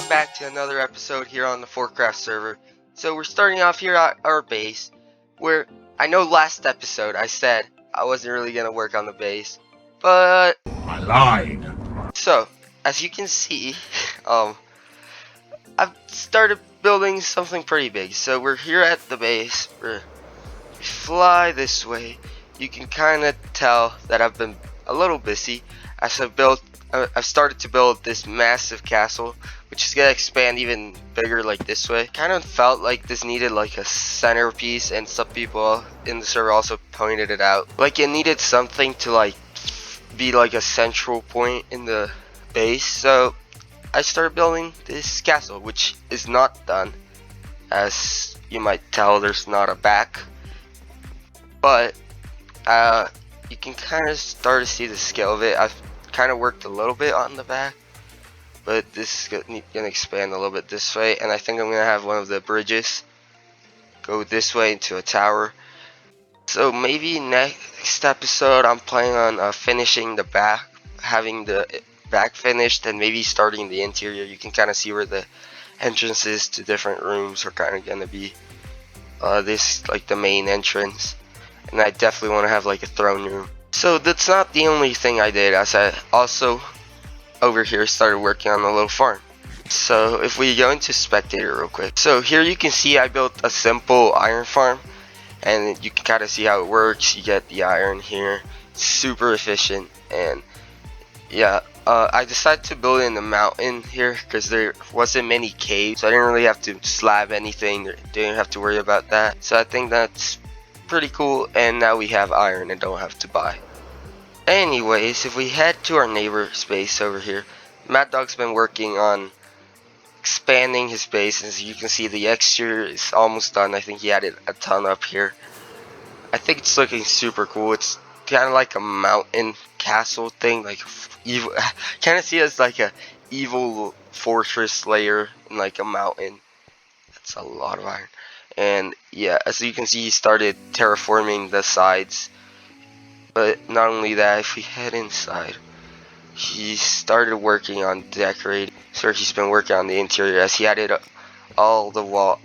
back to another episode here on the Fortcraft server. So we're starting off here at our base, where I know last episode I said I wasn't really gonna work on the base, but I lied. so as you can see, I've started building something pretty big. So we're here at the base. We fly this way. You can kind of tell that I've been a little busy as I've started to build this massive castle, which is gonna expand even bigger like this way. Kind of felt like this needed like a centerpiece, and some people in the server also pointed it out. Like it needed something to like be like a central point in the base. So I started building this castle, which is not done. As you might tell, there's not a back, but you can kind of start to see the scale of it. I've kind of worked a little bit on the back, but this is gonna expand a little bit this way, and I think I'm gonna have one of the bridges go this way into a tower. So maybe next episode I'm planning on finishing the back, having the back finished, and maybe starting the interior. You can kind of see where the entrances to different rooms are kind of gonna be. This like the main entrance, and I definitely want to have like a throne room. So that's not the only thing I did, as I also over here started working on a little farm. So if we go into spectator real quick, so here you can see I built a simple iron farm, and you can kind of see how it works. You get the iron here, super efficient, and yeah, I decided to build in the mountain here because there wasn't many caves, so I didn't really have to slab anything, didn't have to worry about that. So I think that's pretty cool, and now we have iron and don't have to buy. Anyways, if we head to our neighbor space over here, MadDog's been working on expanding his base. As you can see, the exterior is almost done. I think he added a ton up here. I think it's looking super cool. It's kind of like a mountain castle thing, like evil. Kind of see it as like a evil fortress layer in like a mountain. That's a lot of iron. And yeah, as you can see, he started terraforming the sides. But not only that, if we head inside, he started working on decorating. So he's been working on the interior, as he added all the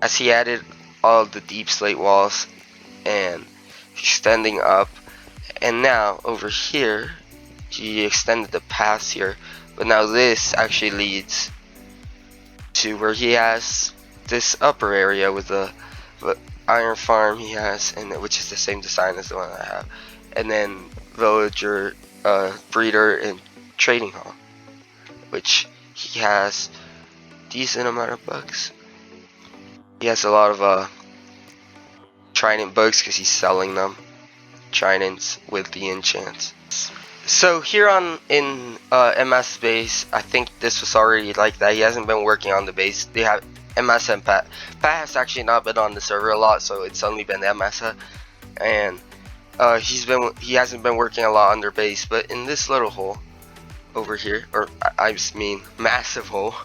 as he added all the deep slate walls and extending up. And now over here, he extended the paths here. But now this actually leads to where he has this upper area with the iron farm he has, and which is the same design as the one I have, and then villager, breeder, and trading hall, which he has decent amount of bugs. He has a lot of trident bugs because he's selling them, tridents with the enchants. So here in MS base, I think this was already like that. He hasn't been working on the base. They have MS and Pat. Pat has actually not been on the server a lot, so it's only been MS, and he hasn't been working a lot on their base. But in this little hole over here, or I just mean massive hole,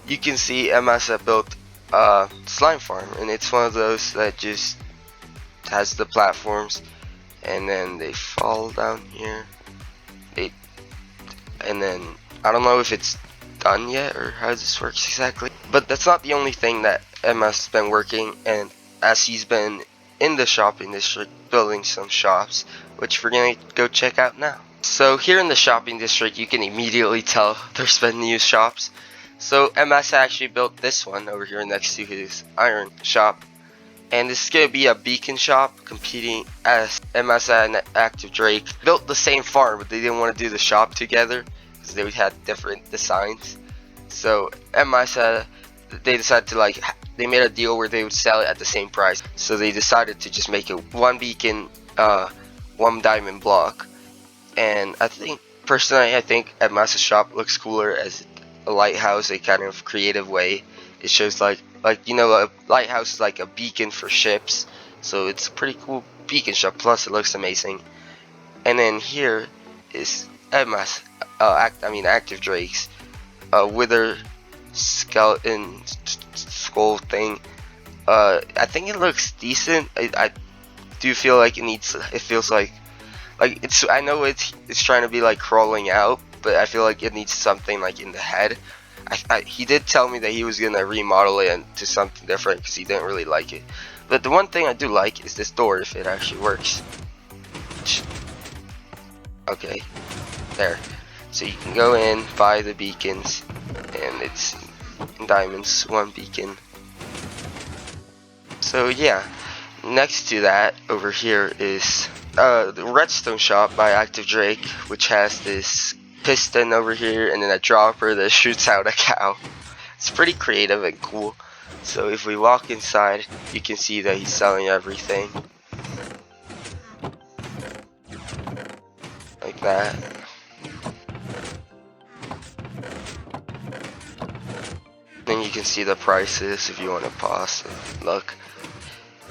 you can see MS built a slime farm, and it's one of those that just has the platforms, and then they fall down here. And then I don't know if it's done yet or how this works exactly, but that's not the only thing that MS has been working, and as he's been in the shopping district building some shops, which we're gonna go check out now. So here in the shopping district, you can immediately tell there's been new shops. So MS actually built this one over here next to his iron shop, and this is gonna be a beacon shop competing, as MS and ActiveDake built the same farm, but they didn't want to do the shop together because they had different designs. So MS they decided to they made a deal where they would sell it at the same price. So they decided to just make it one beacon, one diamond block. And I think personally, I think MS's shop looks cooler as a lighthouse, a kind of creative way. It shows like you know, a lighthouse is like a beacon for ships, so it's a pretty cool beacon shop. Plus it looks amazing. And then here is MS, ActiveDake's wither skeleton skull thing. I think it looks decent. I do feel like it feels like it's, I know it's trying to be like crawling out, but I feel like it needs something like in the head. He did tell me that he was gonna remodel it into something different because he didn't really like it. But the one thing I do like is this door, if it actually works. Okay, there. So you can go in, buy the beacons, and it's diamonds, 1 beacon. So yeah, next to that over here is the redstone shop by ActiveDake, which has this piston over here and then a dropper that shoots out a cow. It's pretty creative and cool. So if we walk inside, you can see that he's selling everything like that. Then you can see the prices if you want to pause and look.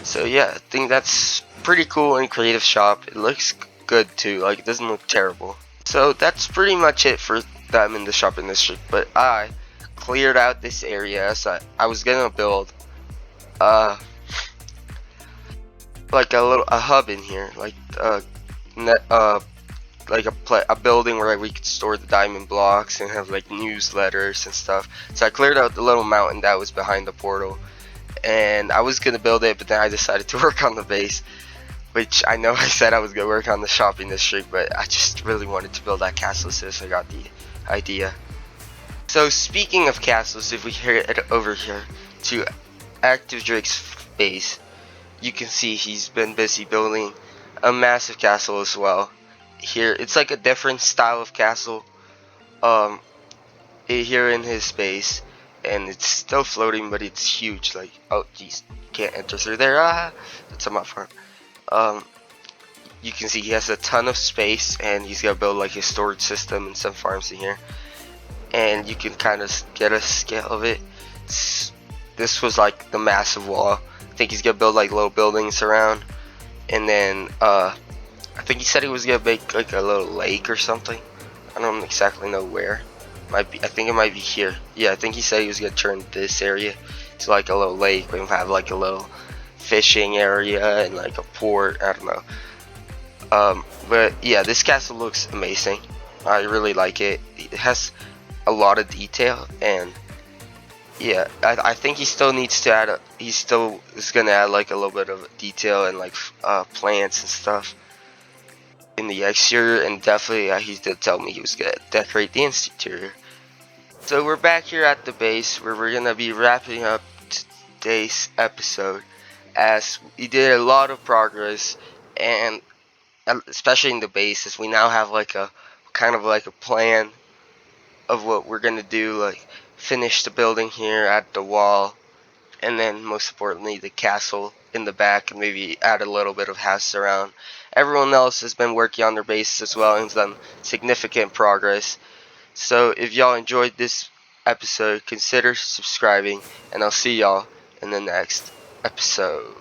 So yeah, I think that's pretty cool and creative shop. It looks good too, like it doesn't look terrible. So that's pretty much it for them in the shopping district. But I cleared out this area, so I was gonna build like a hub in here, like like a building where we could store the diamond blocks and have like newsletters and stuff. So I cleared out the little mountain that was behind the portal, and I was gonna build it, but then I decided to work on the base, which I know I said I was gonna work on the shopping district, but I just really wanted to build that castle since I got the idea. So speaking of castles, if we head over here to ActiveDake's base, you can see he's been busy building a massive castle as well. Here it's like a different style of castle here in his base, and it's still floating, but it's huge. Like, oh jeez, can't enter through there. That's on my farm. You can see he has a ton of space, and he's gonna build like a storage system and some farms in here, and you can kind of get a scale of it. This was like the massive wall. I think he's gonna build like little buildings around, and then I think he said he was gonna make like a little lake or something. I don't exactly know where. Might be. I think it might be here. Yeah, I think he said he was gonna turn this area to like a little lake. We have like a little fishing area and like a port. I don't know. But yeah, this castle looks amazing. I really like it. It has a lot of detail, and yeah, I think he still needs to add. He still is gonna add like a little bit of detail and like plants and stuff in the exterior, and definitely he did tell me he was gonna decorate the interior. So we're back here at the base where we're gonna be wrapping up today's episode, as we did a lot of progress, and especially in the base, as we now have like a kind of like a plan of what we're gonna do, like finish the building here at the wall, and then most importantly the castle in the back, and maybe add a little bit of house around. Everyone else has been working on their bases as well and has done significant progress. So if y'all enjoyed this episode, consider subscribing, and I'll see y'all in the next episode.